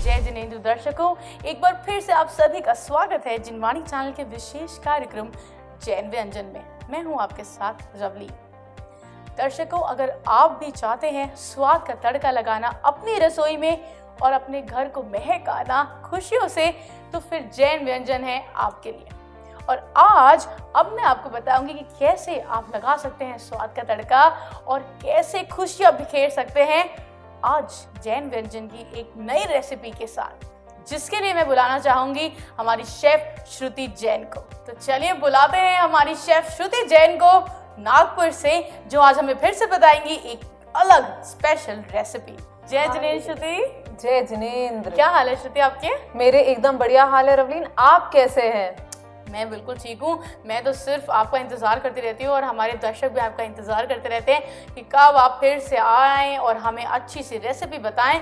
जय जिनेंद्र दर्शकों, एक बार फिर से आप सभी का स्वागत है जिनवाणी चैनल के विशेष कार्यक्रम जैन व्यंजन में। मैं हूं आपके साथ रवली। दर्शकों, अगर आप भी चाहते हैं स्वाद का तड़का लगाना अपनी रसोई में और अपने घर को महकाना खुशियों से, तो फिर जैन व्यंजन है आपके लिए। और आज अब मैं आपको बताऊंगी कि कैसे आप लगा सकते हैं स्वाद का तड़का और कैसे खुशियां बिखेर सकते हैं आज जैन व्यंजन की एक नई रेसिपी के साथ, जिसके लिए मैं बुलाना चाहूंगी हमारी शेफ श्रुति जैन को। तो चलिए बुलाते हैं हमारी शेफ श्रुति जैन को नागपुर से, जो आज हमें फिर से बताएंगी एक अलग स्पेशल रेसिपी। जय जिनेंद्र श्रुति। जय जिनेंद्र। क्या हाल है श्रुति आपके? मेरे एकदम बढ़िया हाल है रवलीन, आप कैसे हैं? मैं बिल्कुल ठीक हूँ। मैं तो सिर्फ आपका इंतज़ार करती रहती हूँ और हमारे दर्शक भी आपका इंतज़ार करते रहते हैं कि कब आप फिर से आएँ और हमें अच्छी सी रेसिपी बताएं,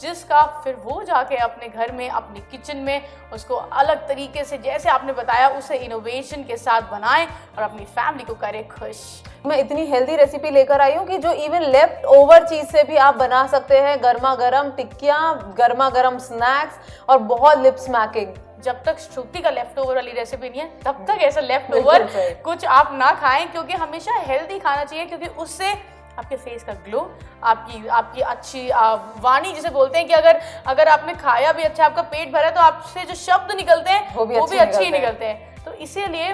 जिसका फिर वो जाके अपने घर में, अपने किचन में उसको अलग तरीके से, जैसे आपने बताया, उसे इनोवेशन के साथ बनाएं और अपनी फैमिली को करें खुश। मैं इतनी हेल्दी रेसिपी लेकर आई हूँ कि जो इवन लेफ्ट ओवर चीज से भी आप बना सकते हैं गर्मा गर्म टिक्कियाँ, गर्मा गर्म स्नैक्स और बहुत लिप स्मैकिंग। जब तक श्रुति का लेफ्ट ओवर वाली रेसिपी नहीं है तब तक ऐसा लेफ्ट ओवर कुछ आप ना खाएं, क्योंकि हमेशा हेल्दी खाना चाहिए, क्योंकि उससे आपके फेस का ग्लो, आपकी अच्छी वाणी जिसे बोलते हैं कि अगर आपने खाया भी अच्छा, आपका पेट भरा है, तो आपसे जो शब्द निकलते हैं वो भी अच्छे ही निकलते हैं। तो इसीलिए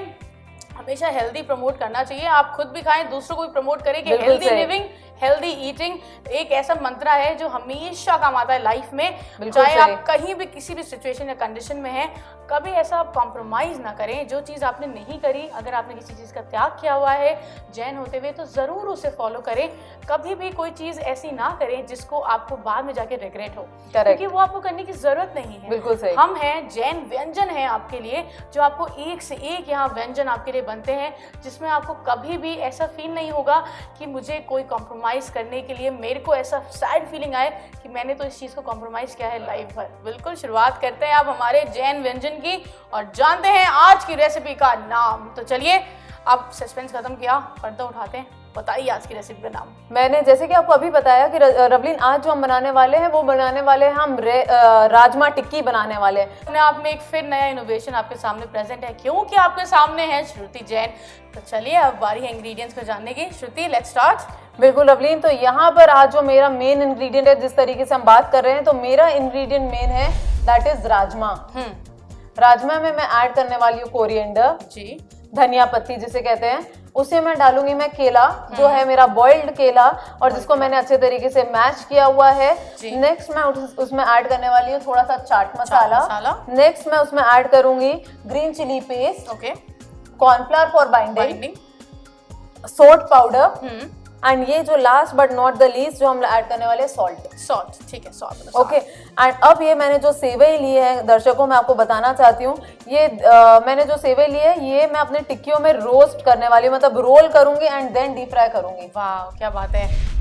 हमेशा हेल्दी प्रमोट करना चाहिए। आप खुद भी खाएं, दूसरों को भी प्रमोट करें कि हेल्दी लिविंग, हेल्दी ईटिंग एक ऐसा मंत्र है जो हमेशा काम आता है लाइफ में। चाहे आप कहीं भी किसी भी सिचुएशन या कंडीशन में हैं, कभी ऐसा आप कॉम्प्रोमाइज ना करें। जो चीज़ आपने नहीं करी, अगर आपने किसी चीज़ का त्याग किया हुआ है जैन होते हुए, तो ज़रूर उसे फॉलो करें। कभी भी कोई चीज़ ऐसी ना करें जिसको आपको बाद में जाके रिग्रेट हो, क्योंकि वो आपको करने की ज़रूरत नहीं है। बिल्कुल सही। हम हैं, जैन व्यंजन है आपके लिए, जो आपको एक से एक यहाँ व्यंजन आपके लिए बनते हैं, जिसमें आपको कभी भी ऐसा फील नहीं होगा कि मुझे कोई कॉम्प्रोमाइज़ करने के लिए, मेरे को ऐसा सैड फीलिंग आए कि मैंने तो इस चीज़ को कॉम्प्रोमाइज़ किया है लाइफ भर। बिल्कुल, शुरुआत करते हैं आप हमारे जैन व्यंजन की और जानते हैं आज की रेसिपी का नाम। तो चलिए, अब सस्पेंस खत्म किया, पर्दा उठाते हैं, बताइए आज की रेसिपी का नाम। मैंने जैसे कि आपको अभी बताया कि रवलीन आज जो हम बनाने वाले हैं वो बनाने वाले हैं हम राजमा टिक्की बनाने वाले हैं। अपने आप में एक फिर नया इनोवेशन आपके सामने प्रेजेंट है, क्योंकि आपके सामने है श्रुति जैन। तो चलिए, अब बारी है इंग्रेडिएंट्स को जानने की। श्रुति, लेट्स स्टार्ट। बिल्कुल रवलीन, तो यहाँ पर आज जो मेरा मेन इंग्रेडिएंट है, जिस तरीके से हम बात कर रहे हैं, तो मेरा इंग्रेडिएंट मेन है दैट इज राजमा। राजमा में मैं ऐड करने वाली हूँ कोरिएंडर जी, धनिया पत्ती जिसे कहते हैं, उसे मैं डालूंगी मैं केला, जो है मेरा बॉइल्ड केला, और जिसको मैंने अच्छे तरीके से मैश किया हुआ है। नेक्स्ट मैं उसमें ऐड करने वाली हूँ थोड़ा सा चाट मसाला। नेक्स्ट मैं उसमें ऐड करूंगी green chilli paste, cornflour for binding, salt powder, and ये जो last but not the least जो हम ऐड करने वाले सॉल्ट। ठीक है, सॉल्ट। ओके, एंड अब ये मैंने जो सेवई ली है दर्शकों, मैं आपको बताना चाहती हूँ, ये मैंने जो सेवई ली है ये मैं अपने टिक्कियों में रोस्ट करने वाली हूँ, मतलब रोल करूंगी एंड देन डीप फ्राई करूंगी। वाह, क्या बात है।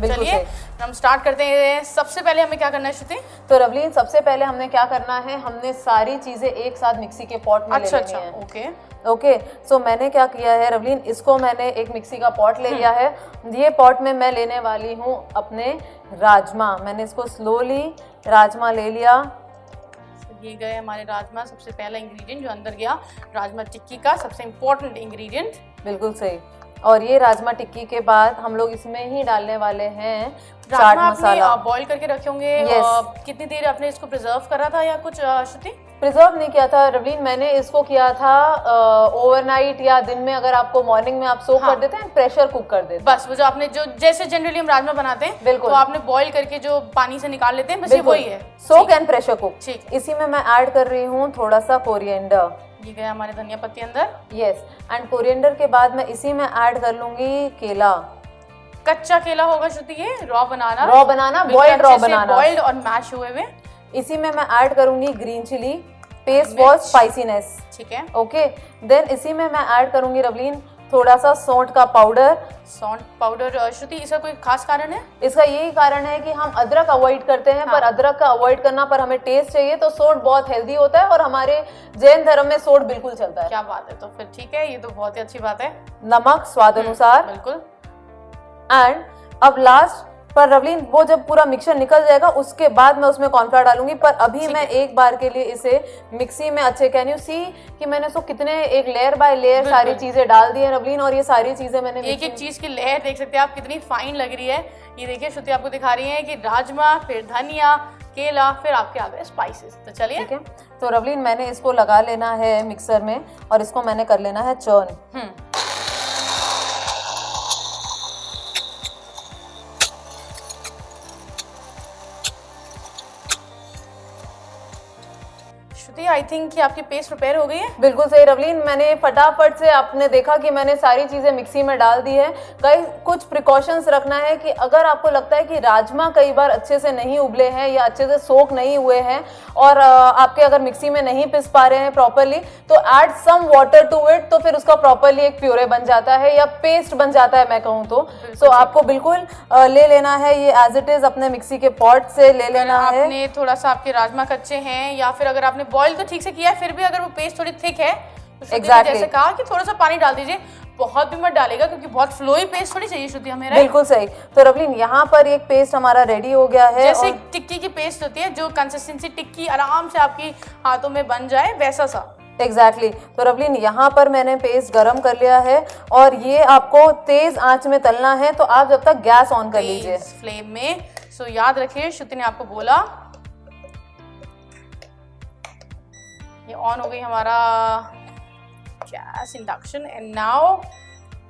चलिए हम स्टार्ट करते हैं। सबसे पहले हमें क्या करना है श्रुति? तो रवलीन, सबसे पहले हमने क्या करना है, हमने सारी चीजें एक साथ मिक्सी के पॉट में ले लेनी है। ओके, सो मैंने क्या किया है रवलीन, इसको मैंने एक मिक्सी का पॉट ले लिया है। ये पॉट में मैं लेने वाली हूँ अपने राजमा। मैंने इसको स्लोली राजमा ले लिया। ये गए हमारे राजमा, सबसे पहला इंग्रेडिएंट जो अंदर गया, राजमा टिक्की का सबसे इम्पोर्टेंट इंग्रेडिएंट। बिल्कुल सही। और ये राजमा टिक्की के बाद हम लोग इसमें ही डालने वाले हैं चाट मसाला। बॉईल करके रखे होंगे। कितनी देर आपने इसको प्रिजर्व करा था या कुछ श्रुति? प्रिजर्व नहीं किया था रवलीन, मैंने इसको किया था ओवरनाइट या दिन में, अगर आपको मॉर्निंग में आप सोक कर देते हैं, प्रेशर कुक कर देते हैं। बस वो जो आपने जो जैसे जनरली हम राजमा बनाते हैं, बिल्कुल, तो आपने बॉईल करके जो पानी से निकाल लेते हैं, बस ये वही है, सोक एंड प्रेशर कुक। ठीक, इसी में मैं ऐड कर रही हूँ थोड़ा सा कोरिएंडर। ये गया हमारे धनिया पत्ती अंदर। यस, एंड कोरिएंडर के बाद मैं इसी में ऐड कर लूंगी केला। कच्चा केला होगा श्रुति, ये raw banana, boiled raw banana, boiled और मैश हुए हुए। इसी में मैं ऐड करूंगी green chilli paste for spiciness. ठीक है, ओके। देन इसी में मैं ऐड करूंगी रवलीन थोड़ा सा सौंठ का पाउडर। सौंठ पाउडर श्रुति, इसका कोई खास कारण है? इसका यही कारण है कि हम अदरक अवॉइड करते हैं, पर अदरक का अवॉइड करना पर हमें टेस्ट चाहिए, तो सोंठ बहुत हेल्दी होता है और हमारे जैन धर्म में सोंठ बिल्कुल चलता है। क्या बात है, तो फिर ठीक है, ये तो बहुत ही अच्छी बात है। नमक स्वाद अनुसार, बिल्कुल। एंड अब लास्ट पर रवलीन वो जब पूरा मिक्सचर निकल जाएगा उसके बाद मैं उसमें कॉर्नफ्लावर डालूंगी, पर अभी मैं एक बार के लिए इसे मिक्सी में अच्छे, कैन यू सी कि मैंने इसको कितने एक लेयर बाय लेयर सारी चीजें डाल दी है रवलीन, और ये सारी चीजें मैंने एक एक चीज की लेयर देख सकते हैं आप, कितनी फाइन लग रही है। ये देखिए श्रुति आपको दिखा रही है कि राजमा, फिर धनिया, केला, फिर आपके आ गए स्पाइसेस। तो चलिए, ठीक है, तो रवलीन मैंने इसको लगा लेना है मिक्सर में और इसको मैंने कर लेना है चर्न। श्रुति आई थिंक कि आपकी पेस्ट प्रिपेयर हो गई है। बिल्कुल सही रवलीन, मैंने फटाफट से, आपने देखा कि मैंने सारी चीजें मिक्सी में डाल दी है। गाइस कुछ प्रिकॉशंस रखना है कि अगर आपको लगता है कि राजमा कई बार अच्छे से नहीं उबले हैं या अच्छे से सोक नहीं हुए हैं और आपके अगर मिक्सी में नहीं पिस पा रहे हैं प्रॉपरली, तो add some water to it, तो फिर उसका प्रॉपरली एक प्यूरे बन जाता है या पेस्ट बन जाता है मैं कहूँ तो। सो आपको बिल्कुल ले लेना है ये एज इट इज, अपने मिक्सी के पॉट से ले लेना है। आपने थोड़ा सा आपके राजमा कच्चे हैं या फिर अगर आपने बॉईल तो ठीक से किया है, फिर भी अगर वो पेस्ट थोड़ी थिक है तो Exactly. जैसे कहा कि थोड़ा सा पानी डाल दीजिए, बहुत भी मत डालेगा क्योंकि बहुत फ्लोई पेस्ट थोड़ी चाहिए श्रुति हमें। बिल्कुल सही। तो रवलीन यहाँ पर एक पेस्ट हमारा रेडी हो गया है, जैसे टिक्की की पेस्ट होती है, जो कंसिस्टेंसी टिक्की आराम से आपकी हाथों में बन जाए वैसा सा। एग्जैक्टली तो रवलीन यहाँ पर मैंने पेस्ट गरम कर लिया है और ये आपको तेज आंच में तलना है, तो आप जब तक गैस ऑन कर लीजिए फ्लेम में। सो याद रखिए श्रुति ने आपको बोला, ये ऑन हो गई हमारा गैस इंडक्शन, एंड नाउ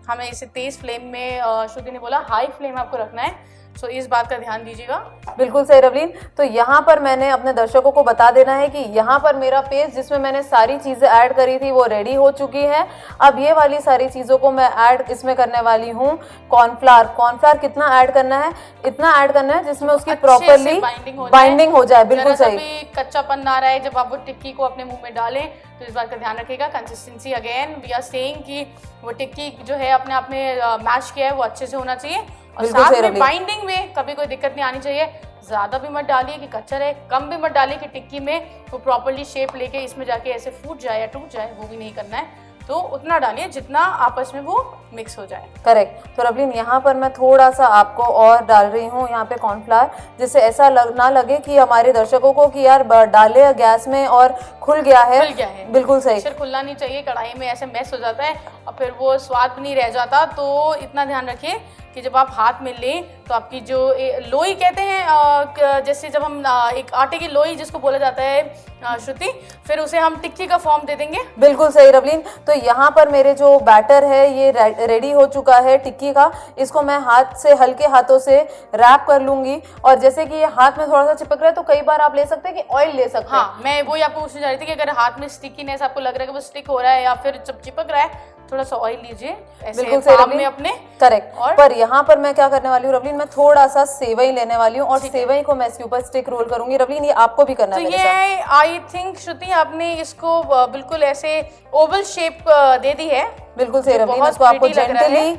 हमें इसे तेज फ्लेम में, श्रुति ने बोला हाई फ्लेम आपको रखना है, सो इस बात का ध्यान दीजिएगा। बिल्कुल सही रवलीन। तो यहाँ पर मैंने अपने दर्शकों को बता देना है कि यहाँ पर मेरा पेस्ट जिसमें मैंने सारी चीज़ें ऐड करी थी वो रेडी हो चुकी है। अब ये वाली सारी चीज़ों को मैं ऐड इसमें करने वाली हूँ कॉर्नफ्लावर। कॉर्नफ्लावर कितना ऐड करना है? इतना ऐड करना है जिसमें उसकी प्रॉपरली बाइंडिंग हो जाए। बिल्कुल सही। कच्चापन ना रहे जब आप वो टिक्की को अपने मुंह में डालें, तो इस बात का ध्यान रखिएगा। Consistency again we are saying कि वो टिक्की जो है अपने आप में मैश किया है वो अच्छे से होना चाहिए, और साथ में बाइंडिंग में कभी कोई दिक्कत नहीं आनी चाहिए। ज़्यादा भी मत डालिए कि कच्चा रहे, कम भी मत डालिए कि टिक्की में वो प्रॉपर्ली शेप लेके इसमें जाके ऐसे फूट जाए या टूट जाए, वो भी नहीं करना है। तो उतना डालिए जितना आपस में वो मिक्स हो जाए। करेक्ट। तो रवलीन यहाँ पर मैं थोड़ा सा आपको और डाल रही हूँ यहाँ पे कॉर्नफ्लावर, जिससे ऐसा ना लगे कि हमारे दर्शकों को कि यार डाले गैस में और खुल गया है। बिल्कुल सही, मिक्सचर खुलना नहीं चाहिए, कढ़ाई में ऐसे मैस हो जाता है और फिर वो स्वाद भी नहीं रह जाता। तो इतना ध्यान रखिए कि जब आप हाथ में लें तो आपकी जो लोई कहते हैं, जैसे जब हम एक आटे की लोई जिसको बोला जाता है श्रुति, फिर उसे हम टिक्की का फॉर्म दे देंगे। बिल्कुल सही रवलीन। तो यहाँ पर मेरे जो बैटर है ये रेडी हो चुका है टिक्की का। इसको मैं हाथ से हल्के हाथों से रैप कर लूंगी, और जैसे कि ये हाथ में थोड़ा सा चिपक रहा है तो कई बार आप ले सकते हैं कि ऑयल ले सकते हैं। हाँ, मैं वही आपको पूछने जा रही थी कि अगर हाथ में स्टिकीनेस आपको लग रहा है कि वो स्टिक हो रहा है या फिर चिपक रहा है, थोड़ा सा ऑयल लीजिए ऐसे पाम में अपने। करेक्ट। और पर यहाँ पर मैं क्या करने वाली हूँ रवलीन, मैं थोड़ा सा सेवई लेने वाली हूँ और सेवई को मैं इसके ऊपर स्टिक रोल करूंगी। रवलीन ये आपको भी करना है। तो ये आई थिंक श्रुति आपने इसको बिल्कुल ऐसे ओवल शेप दे दी है। बिल्कुल सही रवलीन, इसको आपको जेंटली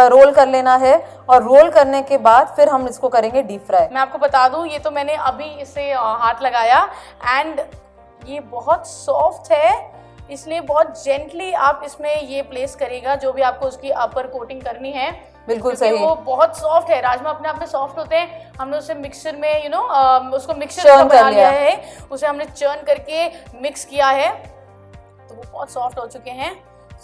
रोल कर लेना है और रोल करने के बाद फिर हम इसको करेंगे डीप फ्राई। मैं आपको बता दूं, ये तो मैंने अभी इसे हाथ लगाया एंड ये बहुत सॉफ्ट है, इसलिए बहुत जेंटली आप इसमें ये प्लेस करिएगा जो भी आपको उसकी अपर कोटिंग करनी है। बिल्कुल सही। वो बहुत सॉफ्ट है, राजमा अपने आप में सॉफ्ट होते हैं। हमने उसे मिक्सर में उसको मिक्सर बना लिया है, उसे हमने चर्न करके मिक्स किया है, तो वो बहुत सॉफ्ट हो चुके हैं।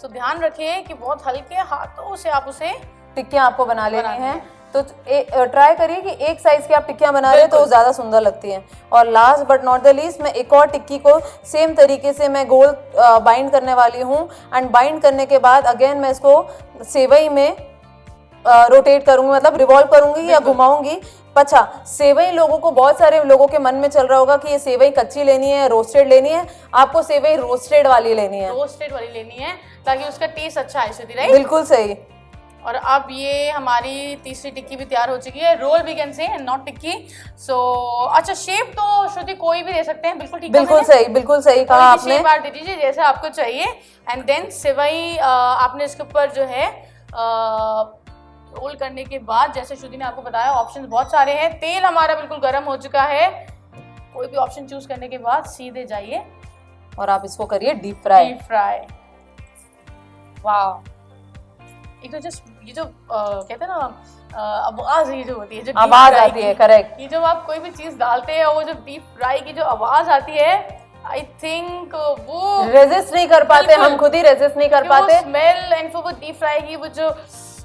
सो ध्यान रखिए कि बहुत हल्के हाथों से आप उसे टिक्कियाँ आपको बना लेनी है। तो ट्राई करिए कि एक साइज की आप टिक्कियां बना रहे हैं तो ज्यादा सुंदर लगती हैं। और last but not the least, मैं एक और टिक्की को सेम तरीके से मैं गोल बाइंड करने वाली हूँ। एंड बाइंड करने के बाद अगेन मैं इसको सेवई में रोटेट करूंगी, मतलब रिवॉल्व करूंगी या घुमाऊंगी। अच्छा, सेवई लोगों को, बहुत सारे लोगों के मन में चल रहा होगा कि ये सेवई कच्ची लेनी है, रोस्टेड लेनी है। आपको सेवई रोस्टेड वाली लेनी है, रोस्टेड वाली लेनी है ताकि उसका टेस्ट अच्छा आए श्रुति, राइट? बिल्कुल सही। और अब ये हमारी तीसरी टिक्की भी तैयार हो चुकी है, roll we can say and not tikki. So अच्छा, शेप तो श्रुति कोई भी दे सकते हैं, बिल्कुल ठीक है, बिल्कुल सही, बिल्कुल सही कहा आपने। शेप आप दे दीजिए जैसा आपको चाहिए। एंड देन सेवई आपने इसके ऊपर जो है रोल करने के बाद, जैसे श्रुति ने आपको बताया, ऑप्शन बहुत सारे हैं। तेल हमारा बिल्कुल गर्म हो चुका है। कोई भी ऑप्शन चूज करने के बाद सीधे जाइए और आप इसको करिए डीप फ्राई। Deep fry. वाह, एक तो जस्ट ये जो कहते हैं ना आवाज, ये जो होती है, जो आवाज आती है, करेक्ट। ये जब आप कोई भी चीज डालते हैं, वो जो डीप फ्राई की जो आवाज आती है, आई थिंक वो रेजिस्ट नहीं कर पाते, हम खुद ही रेजिस्ट नहीं कर पाते। स्मेल एंड वो डीप फ्राई की वो जो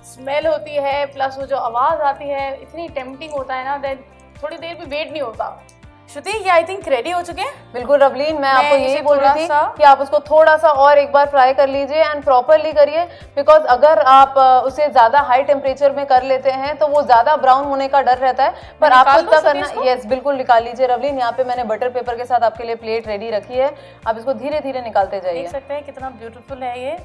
स्मेल होती है प्लस वो जो आवाज आती है, इतनी टेम्पटिंग होता है ना, देन थोड़ी देर भी वेट नहीं होता। श्रुति, ये आई थिंक रेडी हो चुके हैं। बिल्कुल रवलीन, मैं आपको यही बोल रही थी कि आप उसको थोड़ा सा और एक बार फ्राई कर लीजिए एंड प्रॉपरली करिए, बिकॉज अगर आप उसे ज्यादा हाई टेम्परेचर में कर लेते हैं तो वो ज्यादा ब्राउन होने का डर रहता है। पर आपको इतना करना, यस बिल्कुल निकाल लीजिए रवलीन। यहाँ पे मैंने बटर पेपर के साथ आपके लिए प्लेट रेडी रखी है, आप इसको धीरे धीरे निकालते जाइए। देख सकते हैं कितना ब्यूटीफुल है ये।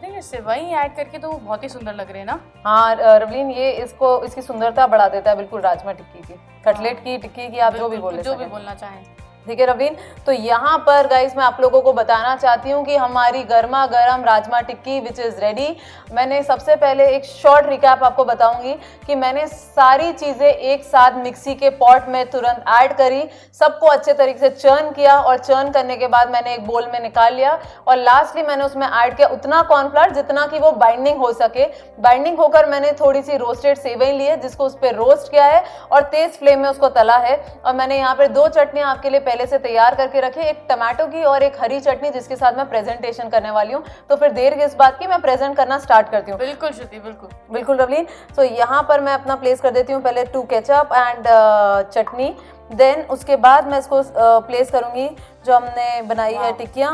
ये सेवई ऐड करके तो बहुत ही सुंदर लग रहे हैं ना। हाँ रवलीन, ये इसकी सुंदरता बढ़ा देता है बिल्कुल राजमा टिक्की की, कटलेट की, टिक्की की, आप जो भी बोलना चाहें। ठीक है रवलीन, तो यहाँ पर गाइस मैं आप लोगों को बताना चाहती हूँ कि हमारी गर्मा गर्म राजमा टिक्की विच इज़ रेडी। मैंने सबसे पहले एक शॉर्ट रिकैप आपको बताऊंगी कि मैंने सारी चीज़ें एक साथ मिक्सी के पॉट में तुरंत ऐड करी, सबको अच्छे तरीके से चर्न किया और चर्न करने के बाद मैंने एक बोल में निकाल लिया और लास्टली मैंने उसमें ऐड किया उतना कॉर्नफ्लावर जितना कि वो बाइंडिंग हो सके। बाइंडिंग होकर मैंने थोड़ी सी रोस्टेड सेवई ली है जिसको उस पर रोस्ट किया है और तेज फ्लेम में उसको तला है। और मैंने यहाँ पर 2 चटनियाँ आपके लिए पहले से तैयार करके रखी, एक टमाटो की और एक हरी चटनी जिसके साथ मैं प्रेजेंटेशन करने वाली हूँ। तो फिर देर किस बात की, मैं प्रेजेंट करना स्टार्ट करती हूँ। बिल्कुल श्रुति, बिल्कुल बिल्कुल रवलीन। तो यहाँ पर मैं अपना प्लेस कर देती हूँ पहले 2 केचप एंड चटनी, देन उसके बाद मैं इसको प्लेस करूंगी जो हमने बनाई है टिक्कियाँ।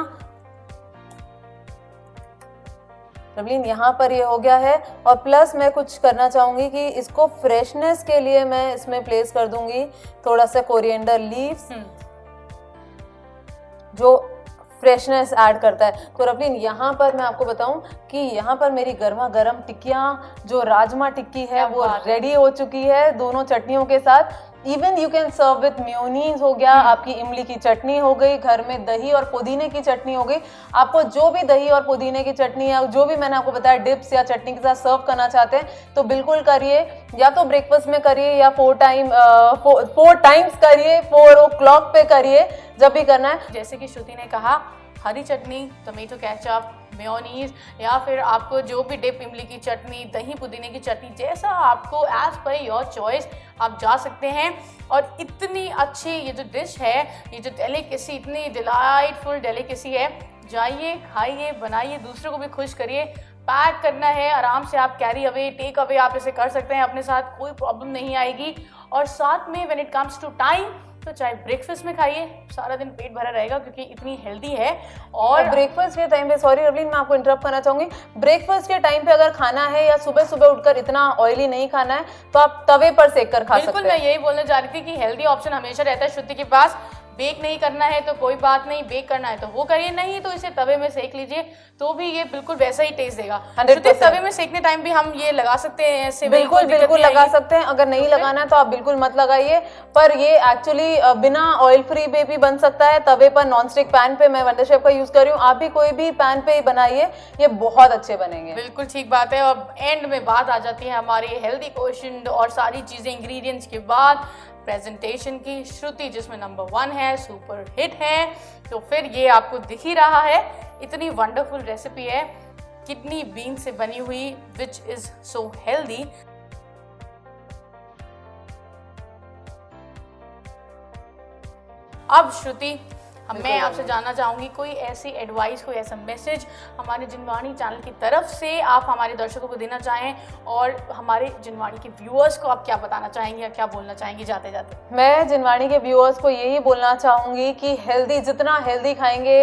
रवलीन यहाँ पर ये हो गया है और प्लस मैं कुछ करना चाहूँगी कि इसको फ्रेशनेस के लिए मैं इसमें प्लेस कर दूंगी थोड़ा सा कोरिएंडर लीव्स जो फ्रेशनेस ऐड करता है। तो रवलीन यहाँ पर मैं आपको बताऊं कि यहाँ पर मेरी गर्मा गर्म टिक्कियाँ जो राजमा टिक्की है वो रेडी हो चुकी है दोनों चटनियों के साथ। Even you can serve with mayonnaise हो गया, आपकी इमली की चटनी हो गई, घर में दही और पुदीने की चटनी हो गई। आपको जो भी दही और पुदीने की चटनी या जो भी मैंने आपको बताया डिप्स या चटनी के साथ सर्व करना चाहते हैं तो बिल्कुल करिए, या तो ब्रेकफास्ट में करिए या 4 टाइम्स करिए, 4 o'clock पे करिए, जब भी करना है। जैसे कि श्रुति ने कहा, हरी चटनी, टमेटो केचप, मेयोनीज या फिर आपको जो भी डिप, इमली की चटनी, दही पुदीने की चटनी, जैसा आपको एज पर योर चॉइस आप जा सकते हैं। और इतनी अच्छी ये जो डिश है, ये जो डेलिकेसी, इतनी डिलाइटफुल डेलिकेसी है, जाइए खाइए, बनाइए, दूसरों को भी खुश करिए। पैक करना है आराम से, आप कैरी अवे, टेक अवे आप इसे कर सकते हैं अपने साथ, कोई प्रॉब्लम नहीं आएगी। और साथ में when it comes to time तो चाहे ब्रेकफास्ट में खाइए, सारा दिन पेट भरा रहेगा क्योंकि इतनी हेल्दी है। और ब्रेकफास्ट के टाइम पे, सॉरी रवलीन मैं आपको इंटरप्ट करना चाहूंगी, ब्रेकफास्ट के टाइम पे अगर खाना है या सुबह सुबह उठकर इतना ऑयली नहीं खाना है तो आप तवे पर सेक कर खा सकते हैं। बिल्कुल, मैं यही बोलने जा रही थी कि हेल्दी ऑप्शन हमेशा रहता है श्रुति के पास। बेक नहीं करना है तो कोई बात नहीं, बेक करना है तो वो करिए, नहीं तो इसे तवे में सेक लीजिए तो भी ये बिल्कुल वैसा ही टेस्ट देगा। तवे में सेकने टाइम भी हम ये लगा सकते हैं ऐसे, बिल्कुल बिल्कुल लगा सकते हैं। अगर नहीं लगाना है तो आप बिल्कुल मत लगाइए, पर ये एक्चुअली बिना ऑयल फ्री में भी बन सकता है। तवे पर नॉन स्टिक पैन पे, मैं वंडर शेफ का यूज कर रही हूँ, आप भी कोई भी पैन पे ही बनाइए, ये बहुत अच्छे बनेंगे। बिल्कुल ठीक बात है। और एंड में बात आ जाती है हमारी हेल्दी क्वेश्चन और सारी चीजें इंग्रेडिएंट्स के बाद प्रेजेंटेशन की। श्रुति जिसमें नंबर 1 है, सुपर हिट है, तो फिर ये आपको दिख ही रहा है, इतनी वंडरफुल रेसिपी है, किडनी बीन से बनी हुई, विच इज सो हेल्दी। अब श्रुति मैं आपसे जानना चाहूंगी कोई ऐसी एडवाइस, कोई ऐसा मैसेज हमारे जिनवाणी चैनल की तरफ से आप हमारे दर्शकों को देना चाहें, और हमारे जिनवाणी के व्यूअर्स को आप क्या बताना चाहेंगे या क्या बोलना चाहेंगे जाते जाते? मैं जिनवाणी के व्यूअर्स को यही बोलना चाहूंगी कि हेल्दी, जितना हेल्दी खाएंगे,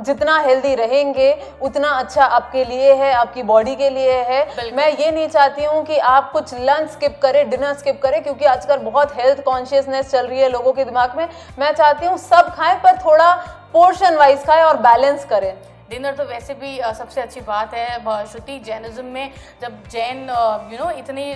जितना हेल्दी रहेंगे, उतना अच्छा आपके लिए है, आपकी बॉडी के लिए है। मैं ये नहीं चाहती हूँ कि आप कुछ लंच स्किप करें, डिनर स्किप करें, क्योंकि आजकल बहुत हेल्थ कॉन्शियसनेस चल रही है लोगों के दिमाग में। मैं चाहती हूँ सब खाएं, पर थोड़ा पोर्शन वाइज खाएं और बैलेंस करें। डिनर तो वैसे भी सबसे अच्छी बात है श्रुति। जैनिज्म में जब जैन इतनी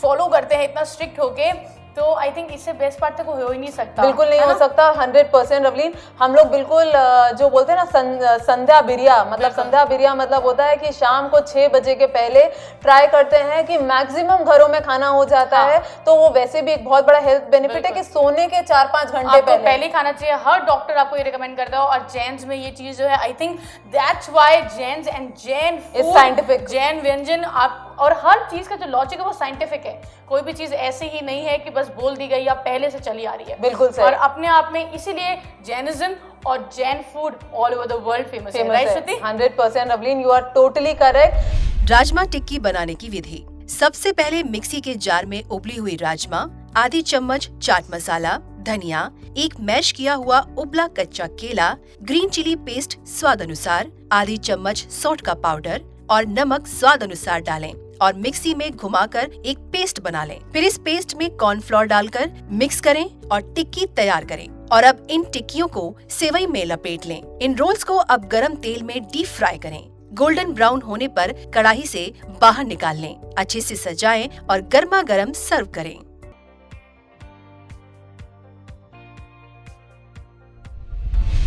फॉलो करते हैं इतना स्ट्रिक्ट होके, तो आई थिंक इससे बेस्ट पार्ट तो हो ही नहीं सकता। बिल्कुल नहीं हो सकता। 100% रवलीन, हम लोग बिल्कुल जो बोलते हैं ना संध्या बिरिया, मतलब संध्या बिरिया मतलब होता है कि शाम को 6 बजे के पहले ट्राई करते हैं कि मैक्सिमम घरों में खाना हो जाता है। तो वो वैसे भी एक बहुत बड़ा हेल्थ बेनिफिट है कि सोने के 4-5 घंटे पहले खाना चाहिए। हर डॉक्टर आपको ये रिकमेंड करता है, और जैन्स में ये चीज जो है, I think that's why Jains and Jain food, scientific, Jain व्यंजन आप, और हर चीज का जो लॉजिक है वो साइंटिफिक है। कोई भी चीज ऐसी ही नहीं है कि बस बोल दी गई या पहले से चली आ रही है। बिल्कुल सही। और अपने आप में इसीलिए जैनिज्म और Jain food all over the world famous है, right Shruti? 100% Ravleen, you are totally correct. Rajma tikki बनाने की विधि। सबसे पहले मिक्सी के जार में उबली हुई राजमा, आधी चम्मच चाट मसाला, धनिया, एक मैश किया हुआ उबला कच्चा केला, ग्रीन चिली पेस्ट स्वाद अनुसार, आधी चम्मच सॉल्ट का पाउडर और नमक स्वाद अनुसार डालें और मिक्सी में घुमाकर एक पेस्ट बना लें। फिर इस पेस्ट में कॉर्नफ्लोर डालकर मिक्स करें और टिक्की तैयार करें। और अब इन टिक्कियों को सेवई में लपेट लें। इन रोल्स को अब गरम तेल में डीप फ्राई करें। गोल्डन ब्राउन होने पर कढ़ाई से बाहर निकाल लें, अच्छे से सजाएं और गर्मा गर्म सर्व करें।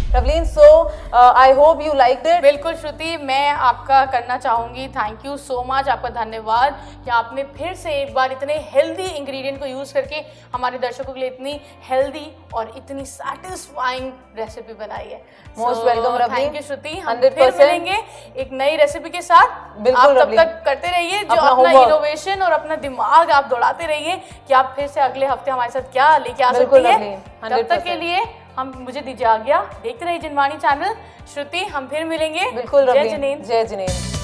Ravleen, so I hope you liked it. बिल्कुल श्रुति, मैं आपका करना चाहूंगी थैंक यू सो मच, आपका धन्यवाद कि आपने फिर से एक बार इतने हेल्दी इंग्रेडिएंट को यूज करके हमारे दर्शकों के लिए इतनी हेल्दी और इतनी सैटिस्फाइंग रेसिपी बनाई है। Most welcome Ravleen. Thank you Shruti, हम फिर मिलेंगे एक नई रेसिपी के साथ। बिल्कुल, आप तब तक करते रहिए जो अपना इनोवेशन और अपना दिमाग आप दौड़ाते रहिए कि आप फिर से अगले हफ्ते हमारे साथ क्या लेके आ सकती है। तब तक के लिए मुझे दीजिए आज्ञा। देखते रहिए जिनवाणी चैनल। श्रुति, हम फिर मिलेंगे। बिल्कुल, जय जिनेंद्र। जय जिनेंद्र।